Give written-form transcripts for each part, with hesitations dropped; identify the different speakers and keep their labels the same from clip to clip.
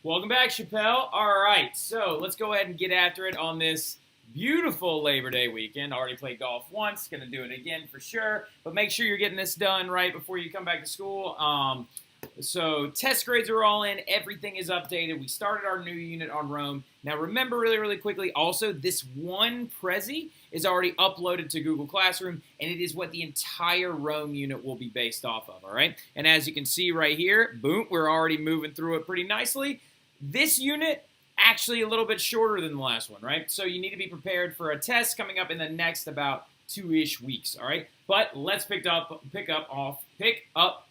Speaker 1: Welcome back, Chappelle. All right, so let's go ahead and get after it on this beautiful Labor Day weekend. Already played golf once, going to do it again for sure. But make sure you're getting this done right before you come back to school. So test grades are all in. Everything is updated. We started our new unit on Rome. Now remember really quickly, also this one Prezi is already uploaded to Google Classroom, and it is what the entire Rome unit will be based off of, all right? And as you can see right here, boom, we're already moving through it pretty nicely. This unit, actually a little bit shorter than the last one, right? So you need to be prepared for a test coming up in the next about 2-ish weeks, all right? But let's pick up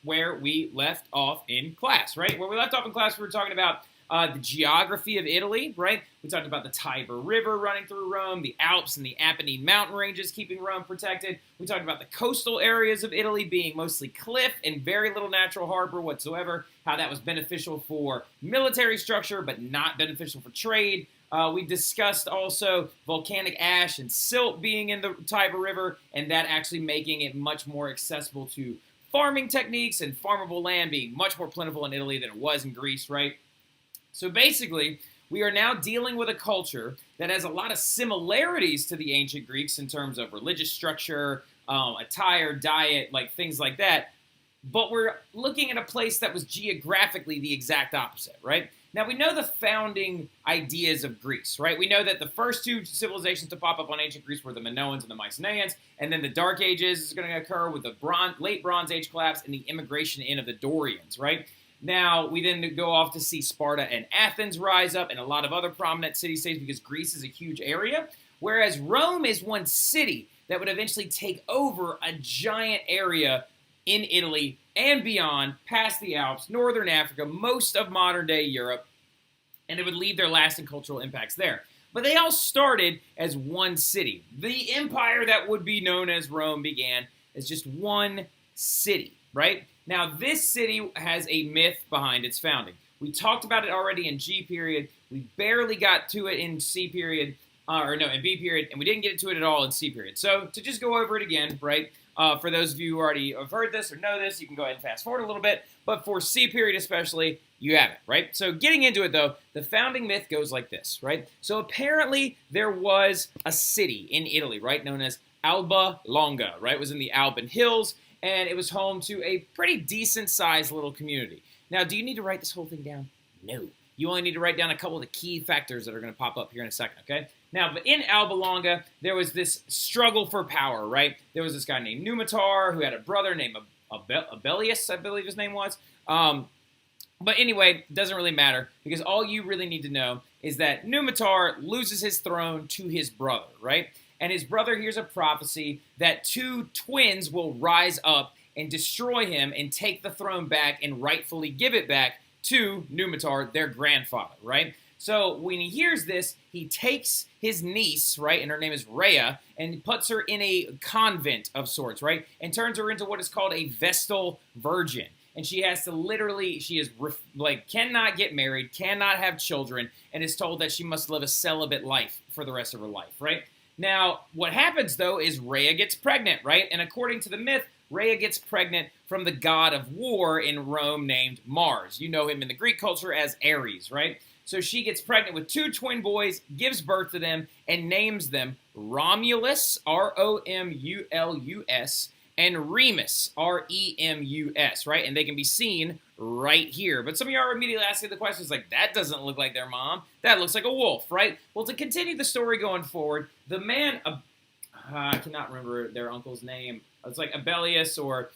Speaker 1: where we left off in class, right? Where we left off in class, we were talking about the geography of Italy, right? We talked about the Tiber River running through Rome, the Alps and the Apennine mountain ranges keeping Rome protected. We talked about the coastal areas of Italy being mostly cliff and very little natural harbor whatsoever, how that was beneficial for military structure but not beneficial for trade. We discussed also volcanic ash and silt being in the Tiber River and that actually making it much more accessible to farming techniques and farmable land being much more plentiful in Italy than it was in Greece, right? So basically, we are now dealing with a culture that has a lot of similarities to the ancient Greeks in terms of religious structure, attire, diet, like things like that. But we're looking at a place that was geographically the exact opposite, right? Now, we know the founding ideas of Greece, right? We know that the first two civilizations to pop up on ancient Greece were the Minoans and the Mycenaeans, and then the Dark Ages is going to occur with the late Bronze Age collapse and the immigration in of the Dorians, right? Now, we then go off to see Sparta and Athens rise up and a lot of other prominent city-states because Greece is a huge area, whereas Rome is one city that would eventually take over a giant area in Italy and beyond, past the Alps, northern Africa, most of modern-day Europe, and it would leave their lasting cultural impacts there. But they all started as one city. The empire that would be known as Rome began as just one city, right? Now, this city has a myth behind its founding. We talked about it already in G period. We barely got to it in C period, in B period, and we didn't get to it at all in C period. So to just go over it again, right, for those of you who already have heard this or know this, you can go ahead and fast forward a little bit. But for C period especially, you have it, right? So getting into it, though, the founding myth goes like this, right? So apparently there was a city in Italy, right, known as Alba Longa, right? It was in the Alban Hills, and it was home to a pretty decent-sized little community. Now, do you need to write this whole thing down? No. You only need to write down a couple of the key factors that are going to pop up here in a second, okay? Now, but in Alba Longa, there was this struggle for power, right? There was this guy named Numitor who had a brother named Abelius, I believe his name was. But anyway, it doesn't really matter because all you really need to know is that Numitor loses his throne to his brother, right? And his brother hears a prophecy that two twins will rise up and destroy him and take the throne back and rightfully give it back to Numitor, their grandfather, right? So when he hears this, he takes his niece, right, and her name is Rhea, and puts her in a convent of sorts, right, and turns her into what is called a Vestal Virgin. And she has to literally, cannot get married, cannot have children, and is told that she must live a celibate life for the rest of her life, right? Now, what happens, though, is Rhea gets pregnant, right? And according to the myth, Rhea gets pregnant from the god of war in Rome named Mars. You know him in the Greek culture as Ares, right? So she gets pregnant with two twin boys, gives birth to them, and names them Romulus, Romulus, and Remus, Remus, right? And they can be seen right here. But some of you are immediately asking the questions like, that doesn't look like their mom. That looks like a wolf, right? Well, to continue the story going forward, the man, I cannot remember their uncle's name. It's like Abelius or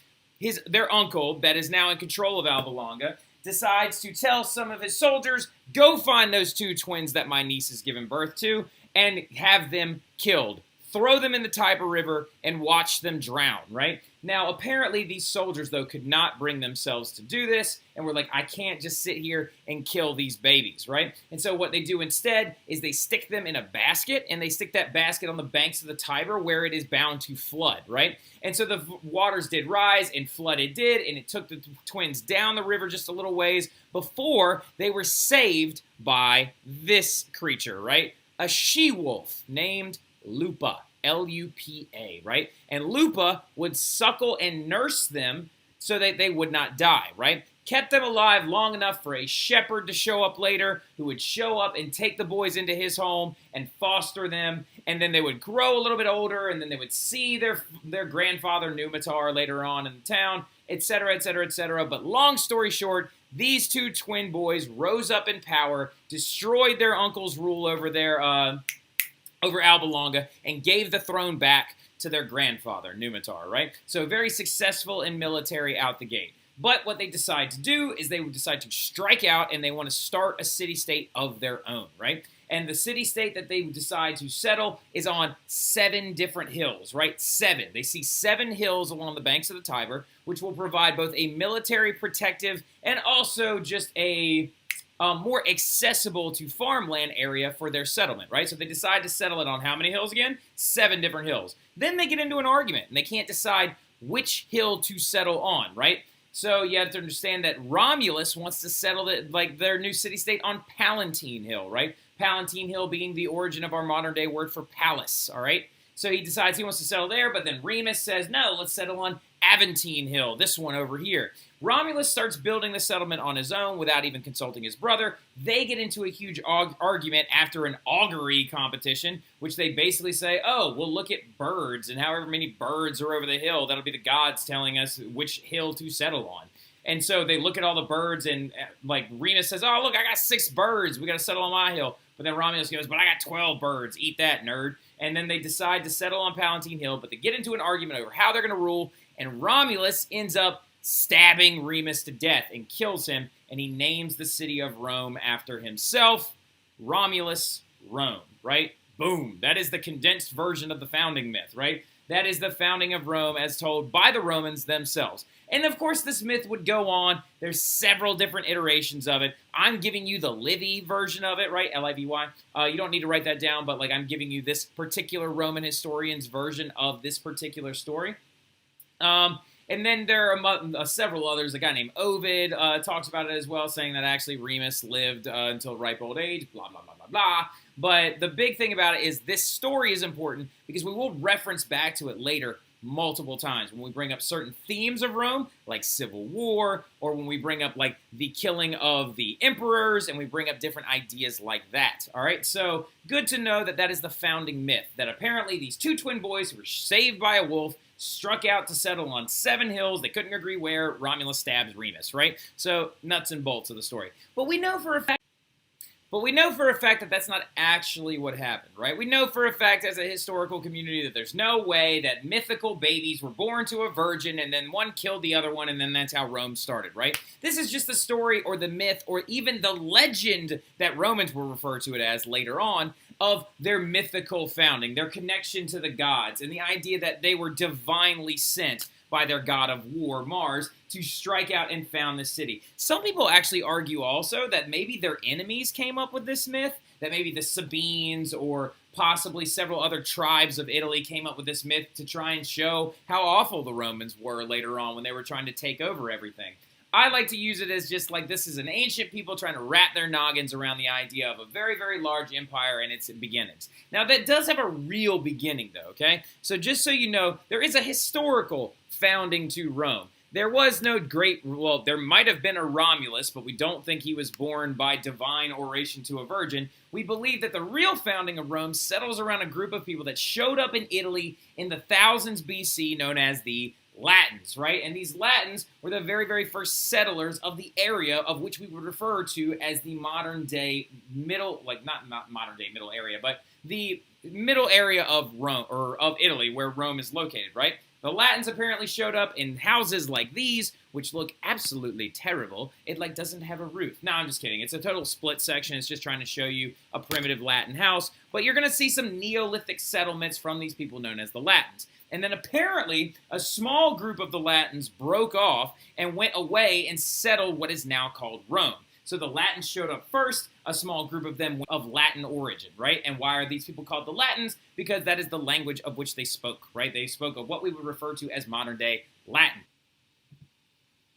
Speaker 1: their uncle that is now in control of Alba Longa, decides to tell some of his soldiers, go find those two twins that my niece has given birth to and have them killed. Throw them in the Tiber River and watch them drown, right? Now, apparently these soldiers, though, could not bring themselves to do this, and were like, I can't just sit here and kill these babies, right? And so what they do instead is they stick them in a basket, and they stick that basket on the banks of the Tiber where it is bound to flood, right? And so the waters did rise, and flood it did, and it took the twins down the river just a little ways before they were saved by this creature, right? A she-wolf named Lupa, Lupa, right? And Lupa would suckle and nurse them so that they would not die, right? kept them alive long enough for a shepherd to show up later, who would show up and take the boys into his home and foster them, and then they would grow a little bit older, and then they would see their grandfather Numitar later on in the town, etc., etc., etc. But long story short, these two twin boys rose up in power, destroyed their uncle's rule over over Alba Longa, and gave the throne back to their grandfather, Numitar, right? So very successful in military out the gate. But what they decide to do is they would decide to strike out, and they want to start a city-state of their own, right? And the city-state that they decide to settle is on 7 different hills, right? 7. They see 7 hills along the banks of the Tiber, which will provide both a military protective and also just a more accessible to farmland area for their settlement, right? So they decide to settle it on how many hills again? 7 different hills. Then they get into an argument, and they can't decide which hill to settle on, right? So you have to understand that Romulus wants to settle their new city-state on Palatine Hill, right? Palatine Hill being the origin of our modern-day word for palace, all right? So he decides he wants to settle there, but then Remus says, no, let's settle on Aventine Hill, this one over here. Romulus starts building the settlement on his own without even consulting his brother. They get into a huge argument after an augury competition, which they basically say, oh, we'll look at birds, and however many birds are over the hill, that'll be the gods telling us which hill to settle on. And so they look at all the birds, and like Remus says, oh, look, I got 6 birds. We got to settle on my hill. But then Romulus goes, but I got 12 birds. Eat that, nerd. And then they decide to settle on Palatine Hill, but they get into an argument over how they're going to rule, and Romulus ends up stabbing Remus to death and kills him, and he names the city of Rome after himself, Romulus, Rome, right? Boom. That is the condensed version of the founding myth, right? That is the founding of Rome as told by the Romans themselves. And of course, this myth would go on. There's several different iterations of it. I'm giving you the Livy version of it, right? L-I-V-Y. You don't need to write that down, but like I'm giving you this particular Roman historian's version of this particular story. And then there are several others. A guy named Ovid talks about it as well, saying that actually Remus lived until ripe old age, blah, blah, blah, blah, blah. But the big thing about it is this story is important because we will reference back to it later multiple times when we bring up certain themes of Rome, like civil war, or when we bring up like the killing of the emperors, and we bring up different ideas like that. All right, so good to know that that is the founding myth, that apparently these two twin boys who were saved by a wolf struck out to settle on 7 hills. They couldn't agree where. Romulus stabs Remus, right? So nuts and bolts of the story. But we know for a fact that that's not actually what happened, right? We know for a fact as a historical community that there's no way that mythical babies were born to a virgin and then one killed the other one and then that's how Rome started, right? This is just the story or the myth or even the legend that Romans will refer to it as later on of their mythical founding, their connection to the gods, and the idea that they were divinely sent by their god of war, Mars, to strike out and found the city. Some people actually argue also that maybe their enemies came up with this myth, that maybe the Sabines or possibly several other tribes of Italy came up with this myth to try and show how awful the Romans were later on when they were trying to take over everything. I like to use it as just like this is an ancient people trying to wrap their noggins around the idea of a very, very large empire and its beginnings. Now, that does have a real beginning, though, okay? So just so you know, there is a historical founding to Rome. There was no well, there might have been a Romulus, but we don't think he was born by divine oration to a virgin. We believe that the real founding of Rome settles around a group of people that showed up in Italy in the thousands BC, known as the Latins, right? And these Latins were the very, very first settlers of the area of which we would refer to as the modern day middle, like not modern day middle area, but the middle area of Rome, or of Italy, where Rome is located, right? The Latins apparently showed up in houses like these, which look absolutely terrible. It like doesn't have a roof. No, I'm just kidding. It's a total split section. It's just trying to show you a primitive Latin house. But you're going to see some Neolithic settlements from these people known as the Latins. And then apparently a small group of the Latins broke off and went away and settled what is now called Rome. So the Latins showed up first, a small group of them of Latin origin, right? And why are these people called the Latins? Because that is the language of which they spoke, right? They spoke of what we would refer to as modern-day Latin.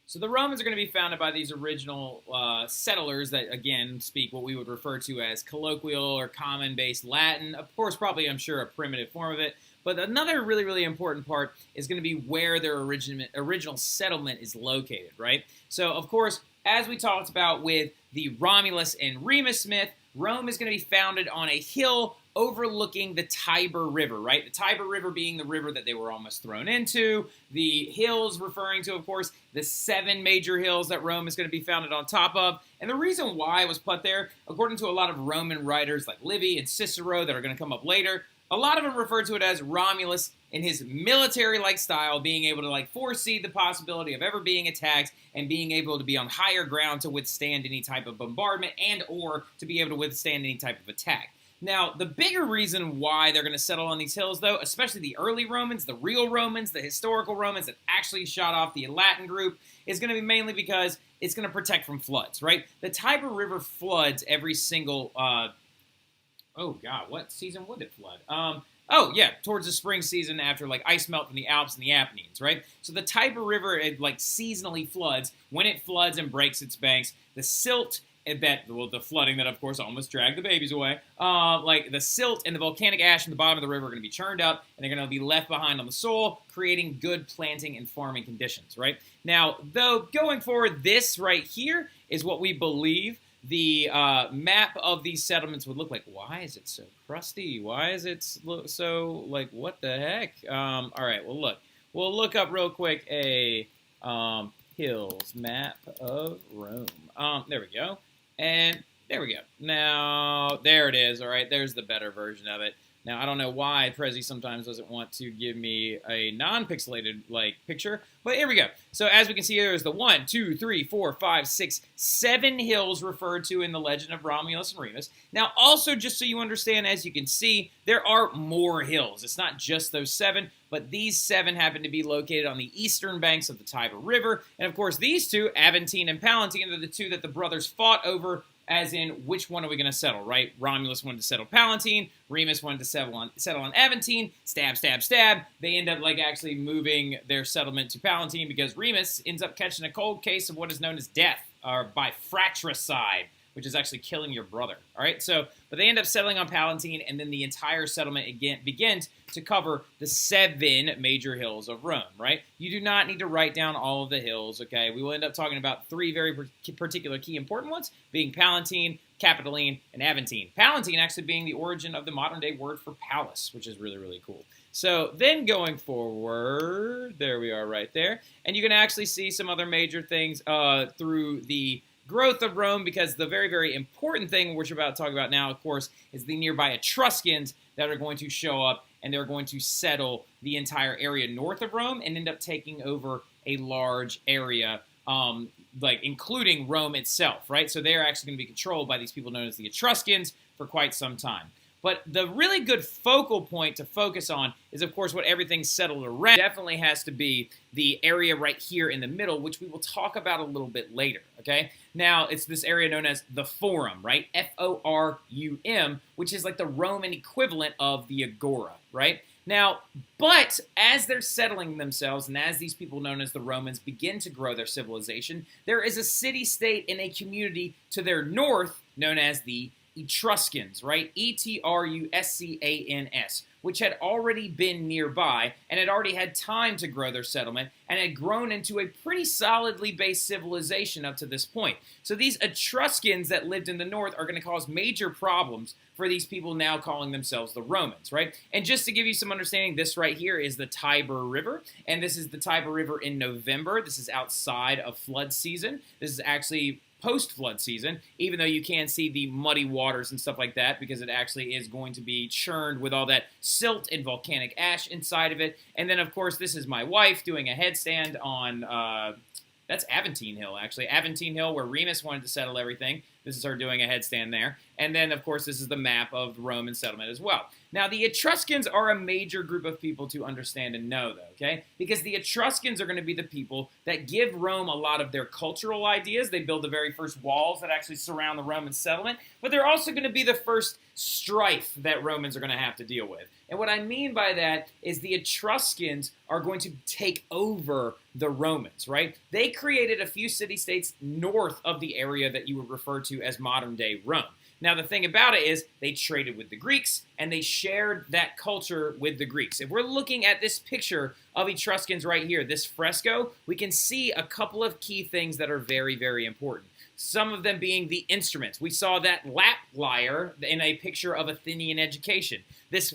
Speaker 1: So the Romans are going to be founded by these original settlers that, again, speak what we would refer to as colloquial or common-based Latin. Of course, probably, I'm sure, a primitive form of it. But another really, really important part is going to be where their original settlement is located, right? So, of course, as we talked about with the Romulus and Remus myth, Rome is going to be founded on a hill overlooking the Tiber River, right? The Tiber River being the river that they were almost thrown into. The hills referring to, of course, the 7 major hills that Rome is going to be founded on top of. And the reason why it was put there, according to a lot of Roman writers like Livy and Cicero that are going to come up later, a lot of them refer to it as Romulus in his military-like style, being able to foresee the possibility of ever being attacked and being able to be on higher ground to withstand any type of bombardment and or to be able to withstand any type of attack. Now, the bigger reason why they're going to settle on these hills, though, especially the early Romans, the real Romans, the historical Romans that actually shot off the Latin group, is going to be mainly because it's going to protect from floods, right? The Tiber River floods every single, oh God, what season would it flood? Oh, yeah, towards the spring season after, ice melt from the Alps and the Apennines, right? So the Tiber River, it, seasonally floods. When it floods and breaks its banks, the silt, the flooding that, of course, almost dragged the babies away, the silt and the volcanic ash in the bottom of the river are going to be churned up, and they're going to be left behind on the soil, creating good planting and farming conditions, right? Now, though, going forward, this right here is what we believe the map of these settlements would look like. Why is it so crusty? Why is it so, what the heck? All right, well, look. We'll look up real quick a hills map of Rome. There we go. And there we go. Now, there it is. All right, there's the better version of it. Now, I don't know why Prezi sometimes doesn't want to give me a non-pixelated, picture, but here we go. So, as we can see, there's the 1, 2, 3, 4, 5, 6, 7 hills referred to in the legend of Romulus and Remus. Now, also, just so you understand, as you can see, there are more hills. It's not just those 7, but these 7 happen to be located on the eastern banks of the Tiber River. And, of course, these 2, Aventine and Palatine, are the 2 that the brothers fought over, as in, which one are we going to settle, right? Romulus wanted to settle Palatine. Remus wanted to settle on Aventine. Stab, stab, stab. They end up, actually moving their settlement to Palatine because Remus ends up catching a cold case of what is known as death, or by fratricide, which is actually killing your brother, all right? So, but they end up settling on Palatine, and then the entire settlement again begins to cover the 7 major hills of Rome, right? You do not need to write down all of the hills, okay? We will end up talking about 3 very particular key important ones, being Palatine, Capitoline, and Aventine. Palatine actually being the origin of the modern-day word for palace, which is really, really cool. So then going forward, there we are right there, and you can actually see some other major things through the growth of Rome, because the very, very important thing which we're about to talk about now, of course, is the nearby Etruscans that are going to show up, and they're going to settle the entire area north of Rome and end up taking over a large area, including Rome itself, right? So they're actually going to be controlled by these people known as the Etruscans for quite some time. But the really good focal point to focus on is, of course, what everything's settled around. Definitely has to be the area right here in the middle, which we will talk about a little bit later, okay? Now, it's this area known as the Forum, right? F-O-R-U-M, which is like the Roman equivalent of the Agora, right? Now, but as they're settling themselves, and as these people known as the Romans begin to grow their civilization, there is a city-state and a community to their north known as the Etruscans, right? E-T-R-U-S-C-A-N-S, which had already been nearby and had already had time to grow their settlement and had grown into a pretty solidly based civilization up to this point. So these Etruscans that lived in the north are going to cause major problems for these people now calling themselves the Romans, right? And just to give you some understanding, this right here is the Tiber River, and this is the Tiber River in November. This is outside of flood season. This is actually post-flood season, even though you can see the muddy waters and stuff like that, because it actually is going to be churned with all that silt and volcanic ash inside of it. And then, of course, this is my wife doing a headstand on, that's Aventine Hill, actually. Aventine Hill, where Remus wanted to settle everything. This is her doing a headstand there. And then, of course, this is the map of the Roman settlement as well. Now, the Etruscans are a major group of people to understand and know, though, okay? Because the Etruscans are going to be the people that give Rome a lot of their cultural ideas. They build the very first walls that actually surround the Roman settlement. But they're also going to be the first strife that Romans are going to have to deal with. And what I mean by that is the Etruscans are going to take over the Romans, right? They created a few city-states north of the area that you would refer to to as modern-day Rome. Now, the thing about it is they traded with the Greeks, and they shared that culture with the Greeks. If we're looking at this picture of Etruscans right here, this fresco, we can see a couple of key things that are very, very important. Some of them being the instruments. We saw that lap lyre in a picture of Athenian education. This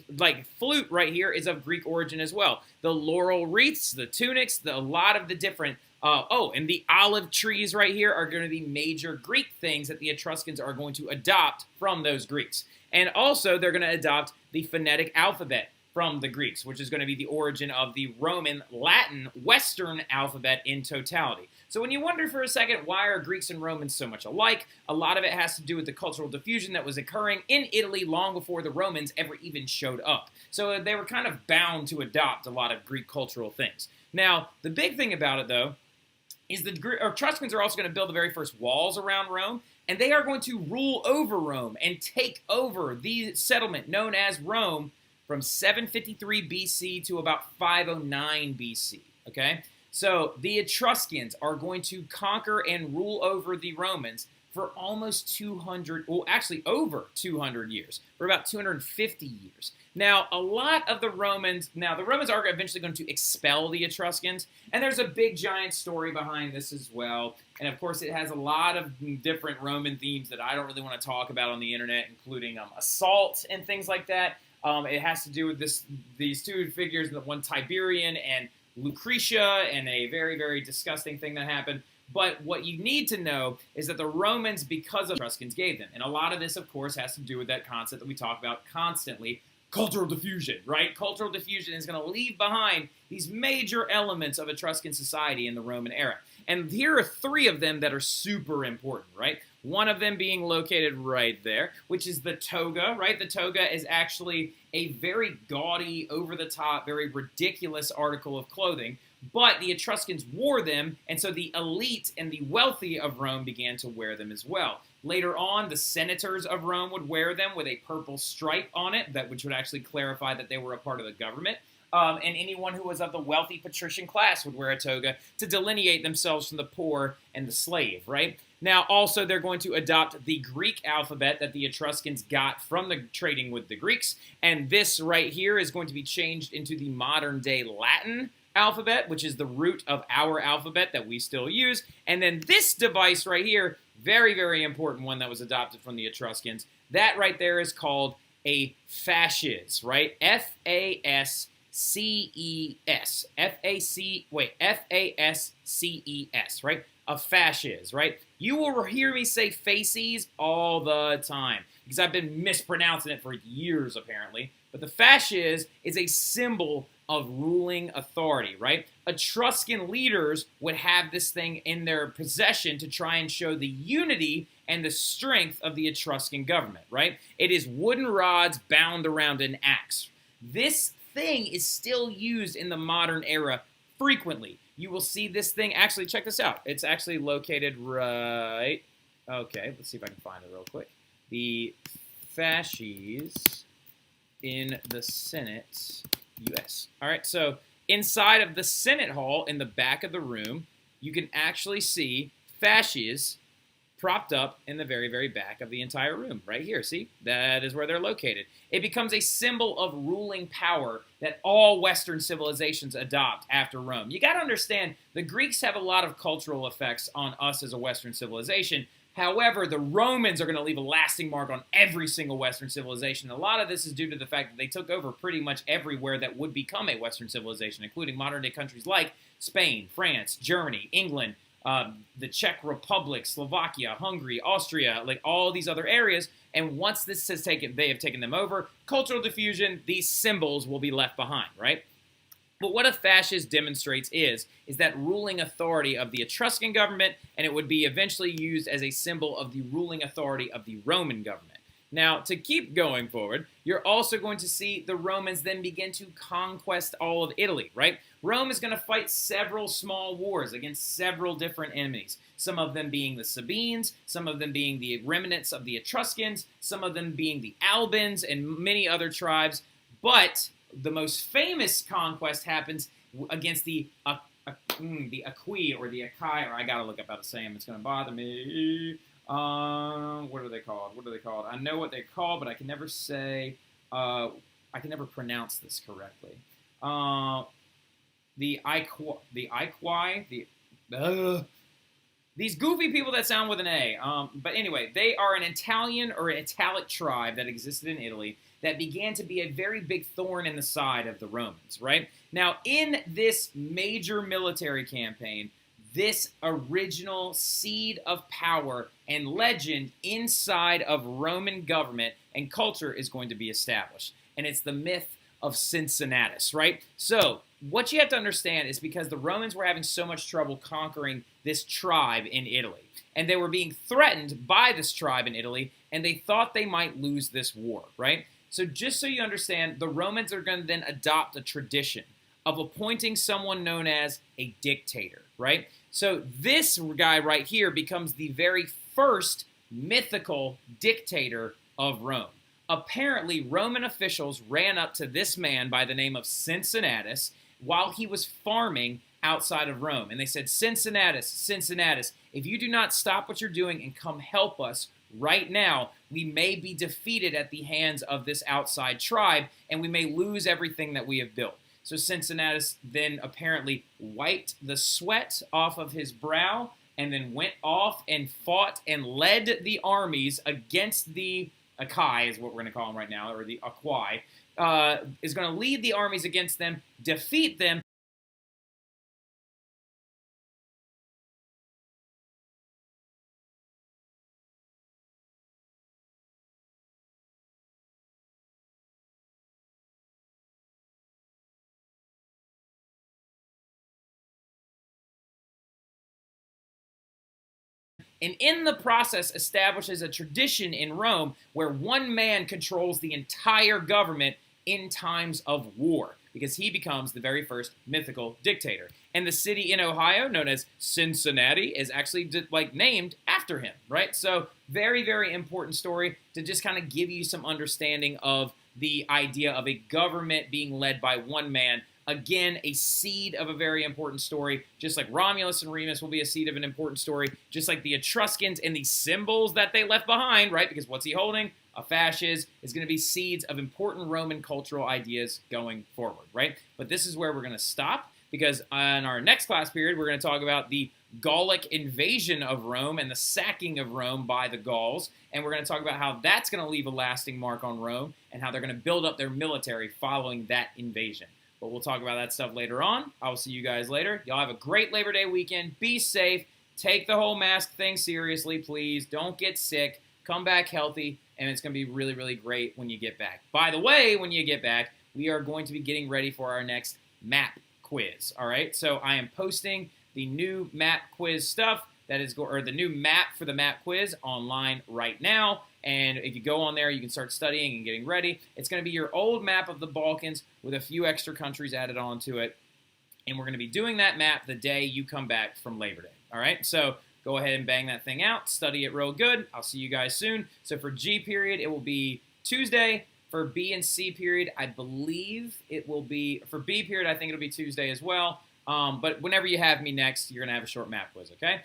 Speaker 1: flute right here is of Greek origin as well. The laurel wreaths, the tunics, a lot of the different and the olive trees right here are going to be major Greek things that the Etruscans are going to adopt from those Greeks. And also, they're going to adopt the phonetic alphabet from the Greeks, which is going to be the origin of the Roman Latin Western alphabet in totality. So when you wonder for a second, why are Greeks and Romans so much alike? A lot of it has to do with the cultural diffusion that was occurring in Italy long before the Romans ever even showed up. So they were kind of bound to adopt a lot of Greek cultural things. Now, the big thing about it, though, is the Etruscans are also going to build the very first walls around Rome, and they are going to rule over Rome and take over the settlement known as Rome from 753 BC to about 509 BC, okay? So the Etruscans are going to conquer and rule over the Romans for almost 200, well, actually over 200 years, for about 250 years. Now, a lot of the Romans are eventually going to expel the Etruscans, and there's a big, giant story behind this as well. And, of course, it has a lot of different Roman themes that I don't really want to talk about on the internet, including assault and things like that. It has to do with these two figures, the one Tiberian and Lucretia, and a very, very disgusting thing that happened. But what you need to know is that the Romans, because of Etruscans, gave them. And a lot of this, of course, has to do with that concept that we talk about constantly, cultural diffusion, right? Cultural diffusion is going to leave behind these major elements of Etruscan society in the Roman era. And here are three of them that are super important, right? One of them being located right there, which is the toga, right? The toga is actually a very gaudy, over-the-top, very ridiculous article of clothing, but the Etruscans wore them, and so the elite and the wealthy of Rome began to wear them as well. Later on, the senators of Rome would wear them with a purple stripe on it, which would actually clarify that they were a part of the government. And anyone who was of the wealthy patrician class would wear a toga to delineate themselves from the poor and the slave, right? Now, also, they're going to adopt the Greek alphabet that the Etruscans got from the trading with the Greeks, and this right here is going to be changed into the modern-day Latin alphabet, which is the root of our alphabet that we still use. And then this device right here, very, very important one that was adopted from the Etruscans, that right there is called a fasces, right? F-A-S-C-E-S. F-A-S-C-E-S, right? A fasces, right? You will hear me say faces all the time because I've been mispronouncing it for years, apparently. But the fasces is a symbol of ruling authority, right? Etruscan leaders would have this thing in their possession to try and show the unity and the strength of the Etruscan government, right? It is wooden rods bound around an axe. This thing is still used in the modern era frequently. You will see this thing, actually, check this out. It's actually located right, okay, let's see if I can find it real quick. The fasces in the Senate, U.S. All right, so inside of the Senate Hall, in the back of the room, you can actually see fasces propped up in the very, very back of the entire room, right here. See, that is where they're located. It becomes a symbol of ruling power that all Western civilizations adopt after Rome. You got to understand, the Greeks have a lot of cultural effects on us as a Western civilization. However, the Romans are going to leave a lasting mark on every single Western civilization. A lot of this is due to the fact that they took over pretty much everywhere that would become a Western civilization, including modern-day countries like Spain, France, Germany, England, the Czech Republic, Slovakia, Hungary, Austria, like all these other areas. And once they have taken them over, cultural diffusion, these symbols will be left behind, right? But what a fasces demonstrates is that ruling authority of the Etruscan government, and it would be eventually used as a symbol of the ruling authority of the Roman government. Now, to keep going forward, you're also going to see the Romans then begin to conquest all of Italy, right? Rome is going to fight several small wars against several different enemies, some of them being the Sabines, some of them being the remnants of the Etruscans, some of them being the Albans, and many other tribes. But the most famous conquest happens against the Aqui, or the Akai, or I gotta look up how to say them, it's going to bother me. What are they called? What are they called? I know what they're called, but I can never say. I can never pronounce this correctly. The these goofy people that sound with an A. But anyway, they are an Italian or Italic tribe that existed in Italy that began to be a very big thorn in the side of the Romans, right? Now, in this major military campaign, this original seed of power and legend inside of Roman government and culture is going to be established. And it's the myth of Cincinnatus, right? So, what you have to understand is because the Romans were having so much trouble conquering this tribe in Italy, and they were being threatened by this tribe in Italy, and they thought they might lose this war, right? So just so you understand, the Romans are going to then adopt a tradition of appointing someone known as a dictator, right? So this guy right here becomes the very first mythical dictator of Rome. Apparently, Roman officials ran up to this man by the name of Cincinnatus while he was farming outside of Rome. And they said, Cincinnatus, Cincinnatus, if you do not stop what you're doing and come help us right now, we may be defeated at the hands of this outside tribe, and we may lose everything that we have built. So Cincinnatus then apparently wiped the sweat off of his brow and then went off and fought and led the armies against the Achae, is what we're going to call them right now, or the Aquai, is going to lead the armies against them, defeat them, and in the process establishes a tradition in Rome where one man controls the entire government in times of war, because he becomes the very first mythical dictator. And the city in Ohio, known as Cincinnati, is actually named after him, right? So very, very important story to just kind of give you some understanding of the idea of a government being led by one man. Again, a seed of a very important story, just like Romulus and Remus will be a seed of an important story, just like the Etruscans and the symbols that they left behind, right? Because what's he holding? A fasces is going to be seeds of important Roman cultural ideas going forward, right? But this is where we're going to stop, because in our next class period, we're going to talk about the Gallic invasion of Rome and the sacking of Rome by the Gauls, and we're going to talk about how that's going to leave a lasting mark on Rome and how they're going to build up their military following that invasion. But we'll talk about that stuff later on. I will see you guys later. Y'all have a great Labor Day weekend. Be safe. Take the whole mask thing seriously, please. Don't get sick. Come back healthy, and it's going to be really, really great when you get back. By the way, when you get back, we are going to be getting ready for our next map quiz, all right? So I am posting the new map quiz stuff or the new map for the map quiz online right now. And if you go on there, you can start studying and getting ready. It's going to be your old map of the Balkans with a few extra countries added onto it. And we're going to be doing that map the day you come back from Labor Day. All right? So go ahead and bang that thing out. Study it real good. I'll see you guys soon. So for G period, it will be Tuesday. For B and C period, I believe it will be, for B period, I think it'll be Tuesday as well. But whenever you have me next, you're going to have a short map quiz, okay?